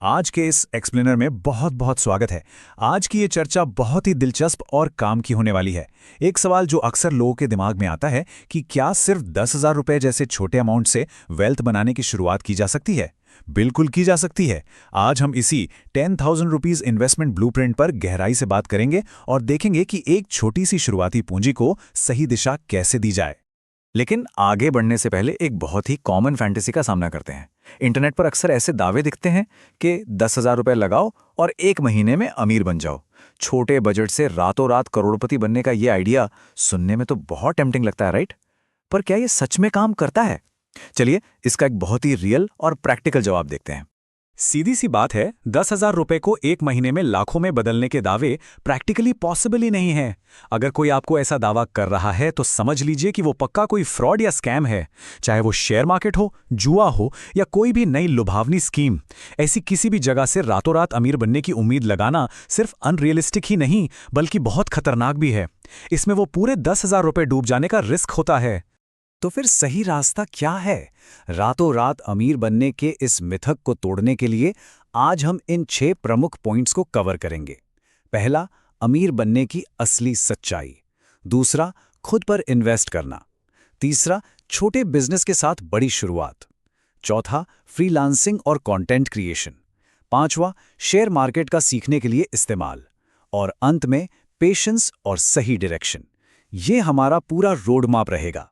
आज के इस एक्सप्लेनर में बहुत बहुत स्वागत है। आज की ये चर्चा बहुत ही दिलचस्प और काम की होने वाली है। एक सवाल जो अक्सर लोगों के दिमाग में आता है कि क्या सिर्फ 10,000 रुपए जैसे छोटे अमाउंट से वेल्थ बनाने की शुरुआत की जा सकती है? बिल्कुल की जा सकती है। आज हम इसी 10,000 रुपीज इन्वेस्टमेंट ब्लूप्रिंट पर गहराई से बात करेंगे और देखेंगे कि एक छोटी सी शुरुआती पूंजी को सही दिशा कैसे दी जाए। लेकिन आगे बढ़ने से पहले एक बहुत ही कॉमन फैंटेसी का सामना करते हैं। इंटरनेट पर अक्सर ऐसे दावे दिखते हैं कि 10,000 रुपए लगाओ और एक महीने में अमीर बन जाओ। छोटे बजट से रातों रात करोड़पति बनने का ये आइडिया सुनने में तो बहुत टेम्पटिंग लगता है, राइट? पर क्या ये सच में काम करता है? चलिए इसका एक बहुत ही रियल और प्रैक्टिकल जवाब देखते हैं। सीधी सी बात है, 10,000 रुपए को एक महीने में लाखों में बदलने के दावे प्रैक्टिकली पॉसिबल ही नहीं है। अगर कोई आपको ऐसा दावा कर रहा है तो समझ लीजिए कि वो पक्का कोई फ्रॉड या स्कैम है। चाहे वो शेयर मार्केट हो, जुआ हो या कोई भी नई लुभावनी स्कीम, ऐसी किसी भी जगह से रातों रात अमीर बनने की उम्मीद लगाना सिर्फ अनरियलिस्टिक ही नहीं बल्कि बहुत खतरनाक भी है। इसमें वो पूरे 10,000 रुपए डूब जाने का रिस्क होता है। तो फिर सही रास्ता क्या है रातों रात अमीर बनने के इस मिथक को तोड़ने के लिए? आज हम इन 6 प्रमुख पॉइंट्स को कवर करेंगे। पहला, अमीर बनने की असली सच्चाई। दूसरा, खुद पर इन्वेस्ट करना। तीसरा, छोटे बिजनेस के साथ बड़ी शुरुआत। चौथा, फ्रीलांसिंग और कंटेंट क्रिएशन। पांचवा, शेयर मार्केट का सीखने के लिए इस्तेमाल। और अंत में पेशेंस और सही डायरेक्शन। ये हमारा पूरा रोड मैप रहेगा।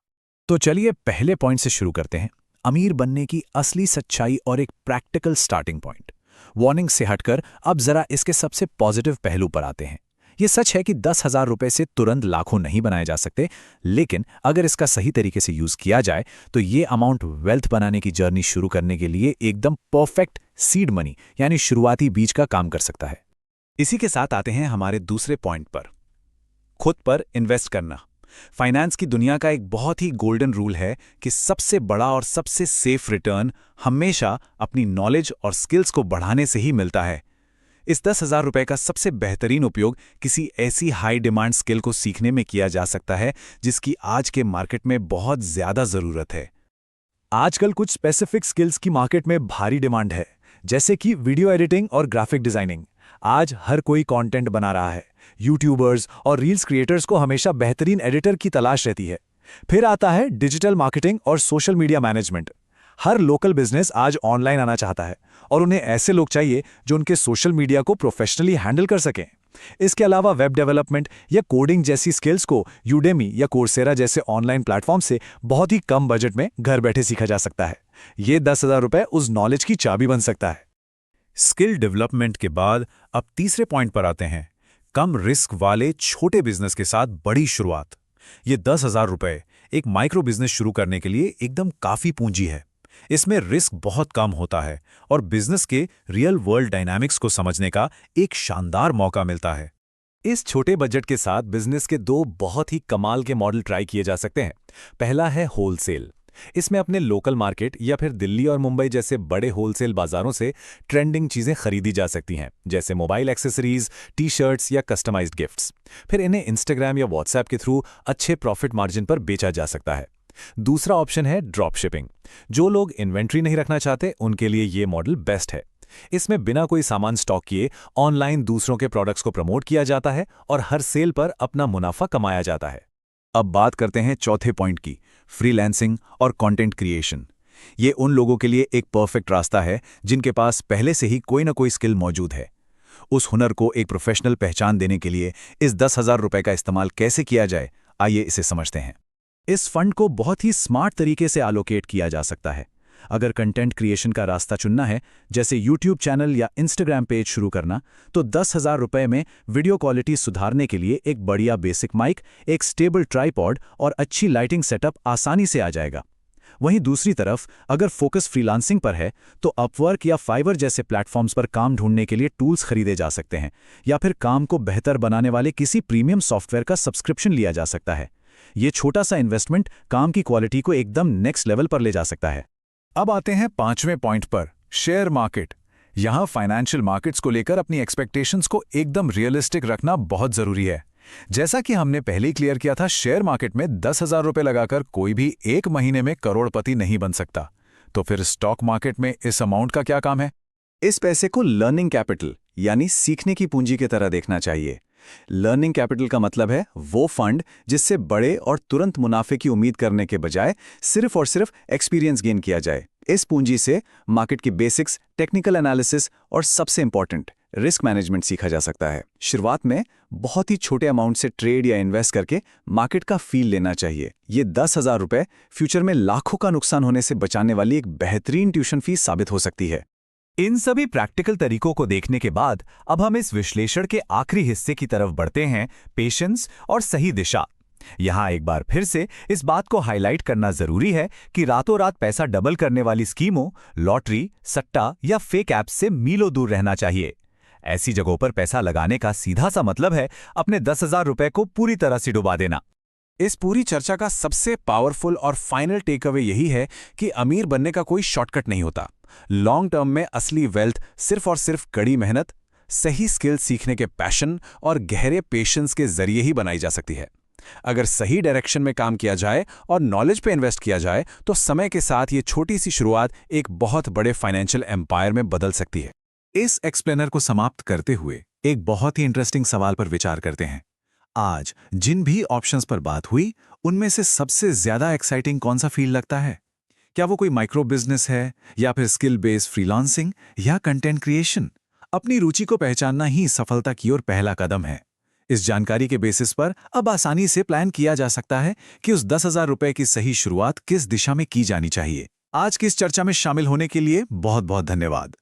तो चलिए पहले पॉइंट से शुरू करते हैं, अमीर बनने की असली सच्चाई और एक प्रैक्टिकल स्टार्टिंग पॉइंट। वार्निंग से हटकर अब जरा इसके सबसे पॉजिटिव पहलू पर आते हैं। ये सच है कि 10,000 रुपए से तुरंत लाखों नहीं बनाए जा सकते, लेकिन अगर इसका सही तरीके से यूज किया जाए तो ये अमाउंट वेल्थ बनाने की जर्नी शुरू करने के लिए एकदम परफेक्ट सीड मनी यानी शुरुआती बीज का काम कर सकता है। इसी के साथ आते हैं हमारे दूसरे पॉइंट पर, खुद पर इन्वेस्ट करना। फाइनेंस की दुनिया का एक बहुत ही गोल्डन रूल है कि सबसे बड़ा और सबसे सेफ रिटर्न हमेशा अपनी नॉलेज और स्किल्स को बढ़ाने से ही मिलता है। इस 10,000 रुपए का सबसे बेहतरीन उपयोग किसी ऐसी हाई डिमांड स्किल को सीखने में किया जा सकता है जिसकी आज के मार्केट में बहुत ज्यादा जरूरत है। आजकल कुछ स्पेसिफिक स्किल्स की मार्केट में भारी डिमांड है, जैसे कि वीडियो एडिटिंग और ग्राफिक डिजाइनिंग। आज हर कोई कंटेंट बना रहा है। यूट्यूबर्स और रील्स क्रिएटर्स को हमेशा बेहतरीन एडिटर की तलाश रहती है। फिर आता है डिजिटल मार्केटिंग और सोशल मीडिया मैनेजमेंट। हर लोकल बिजनेस आज ऑनलाइन आना चाहता है और उन्हें ऐसे लोग चाहिए जो उनके सोशल मीडिया को प्रोफेशनली हैंडल कर सकें। इसके अलावा वेब डेवलपमेंट या कोडिंग जैसी स्किल्स को यूडेमी या कोर्सेरा जैसे ऑनलाइन प्लेटफॉर्म से बहुत ही कम बजट में घर बैठे सीखा जा सकता है। ये 10,000 रुपए उस नॉलेज की चाबी बन सकता है। स्किल डेवलपमेंट के बाद अब तीसरे पॉइंट पर आते हैं, कम रिस्क वाले छोटे बिजनेस के साथ बड़ी शुरुआत। ये 10,000 रुपए एक माइक्रो बिजनेस शुरू करने के लिए एकदम काफी पूंजी है। इसमें रिस्क बहुत कम होता है और बिजनेस के रियल वर्ल्ड डायनामिक्स को समझने का एक शानदार मौका मिलता है। इस छोटे बजट के साथ बिजनेस के 2 बहुत ही कमाल के मॉडल ट्राई किए जा सकते हैं। पहला है होलसेल। इसमें अपने लोकल मार्केट या फिर दिल्ली और मुंबई जैसे बड़े होलसेल बाजारों से ट्रेंडिंग चीजें खरीदी जा सकती हैं, जैसे मोबाइल एक्सेसरीज, टी शर्ट्स या कस्टमाइज्ड गिफ्ट्स। फिर इन्हें इंस्टाग्राम या व्हाट्सएप के थ्रू अच्छे प्रॉफिट मार्जिन पर बेचा जा सकता है। दूसरा ऑप्शन है ड्रॉप शिपिंग। जो लोग इन्वेंट्री नहीं रखना चाहते उनके लिए ये मॉडल बेस्ट है। इसमें बिना कोई सामान स्टॉक किए ऑनलाइन दूसरों के प्रोडक्ट्स को प्रमोट किया जाता है और हर सेल पर अपना मुनाफा कमाया जाता है। अब बात करते हैं चौथे पॉइंट की, फ्रीलांसिंग और कंटेंट क्रिएशन। ये उन लोगों के लिए एक परफेक्ट रास्ता है जिनके पास पहले से ही कोई ना कोई स्किल मौजूद है। उस हुनर को एक प्रोफेशनल पहचान देने के लिए इस 10,000 रुपए का इस्तेमाल कैसे किया जाए, आइए इसे समझते हैं। इस फंड को बहुत ही स्मार्ट तरीके से एलोकेट किया जा सकता है। अगर कंटेंट क्रिएशन का रास्ता चुनना है, जैसे यूट्यूब चैनल या इंस्टाग्राम पेज शुरू करना, तो 10,000 रुपए में वीडियो क्वालिटी सुधारने के लिए एक बढ़िया बेसिक माइक, एक स्टेबल ट्राइपॉड और अच्छी लाइटिंग सेटअप आसानी से आ जाएगा। वहीं दूसरी तरफ अगर फोकस फ्रीलांसिंग पर है तो अपवर्क या फाइवर जैसे प्लेटफॉर्म्स पर काम ढूंढने के लिए टूल्स खरीदे जा सकते हैं, या फिर काम को बेहतर बनाने वाले किसी प्रीमियम सॉफ्टवेयर का सब्सक्रिप्शन लिया जा सकता है। ये छोटा सा इन्वेस्टमेंट काम की क्वालिटी को एकदम नेक्स्ट लेवल पर ले जा सकता है। अब आते हैं 5वें पॉइंट पर, शेयर मार्केट। यहां फाइनेंशियल मार्केट्स को लेकर अपनी एक्सपेक्टेशंस को एकदम रियलिस्टिक रखना बहुत जरूरी है। जैसा कि हमने पहले ही क्लियर किया था, शेयर मार्केट में 10,000 रुपए लगाकर कोई भी एक महीने में करोड़पति नहीं बन सकता। तो फिर स्टॉक मार्केट में इस अमाउंट का क्या काम है? इस पैसे को लर्निंग कैपिटल यानी सीखने की पूंजी की तरह देखना चाहिए। लर्निंग कैपिटल का मतलब है वो फंड जिससे बड़े और तुरंत मुनाफे की उम्मीद करने के बजाय सिर्फ और सिर्फ एक्सपीरियंस गेन किया जाए। इस पूंजी से मार्केट की बेसिक्स, टेक्निकल एनालिसिस और सबसे इंपॉर्टेंट रिस्क मैनेजमेंट सीखा जा सकता है। शुरुआत में बहुत ही छोटे अमाउंट से ट्रेड या इन्वेस्ट करके मार्केट का फील लेना चाहिए। ये 10,000 रुपए फ्यूचर में लाखों का नुकसान होने से बचाने वाली एक बेहतरीन ट्यूशन फीस साबित हो सकती है। इन सभी प्रैक्टिकल तरीकों को देखने के बाद अब हम इस विश्लेषण के आखिरी हिस्से की तरफ बढ़ते हैं, पेशेंस और सही दिशा। यहां एक बार फिर से इस बात को हाईलाइट करना जरूरी है कि रातों रात पैसा डबल करने वाली स्कीमों, लॉटरी, सट्टा या फेक ऐप्स से मीलों दूर रहना चाहिए। ऐसी जगहों पर पैसा लगाने का सीधा सा मतलब है अपने 10,000 रुपए को पूरी तरह से डुबा देना। इस पूरी चर्चा का सबसे पावरफुल और फाइनल टेक अवे यही है कि अमीर बनने का कोई शॉर्टकट नहीं होता। लॉन्ग टर्म में असली वेल्थ सिर्फ और सिर्फ कड़ी मेहनत, सही स्किल सीखने के पैशन और गहरे पेशेंस के जरिए ही बनाई जा सकती है। अगर सही डायरेक्शन में काम किया जाए और नॉलेज पे इन्वेस्ट किया जाए तो समय के साथ ये छोटी सी शुरुआत एक बहुत बड़े फाइनेंशियल एम्पायर में बदल सकती है। इस एक्सप्लेनर को समाप्त करते हुए एक बहुत ही इंटरेस्टिंग सवाल पर विचार करते हैं। आज जिन भी ऑप्शंस पर बात हुई उनमें से सबसे ज्यादा एक्साइटिंग कौन सा फील्ड लगता है? क्या वो कोई माइक्रो बिजनेस है या फिर स्किल बेस्ड फ्रीलांसिंग या कंटेंट क्रिएशन? अपनी रुचि को पहचानना ही सफलता की ओर पहला कदम है। इस जानकारी के बेसिस पर अब आसानी से प्लान किया जा सकता है कि उस 10,000 रुपए की सही शुरुआत किस दिशा में की जानी चाहिए। आज की इस चर्चा में शामिल होने के लिए बहुत बहुत धन्यवाद।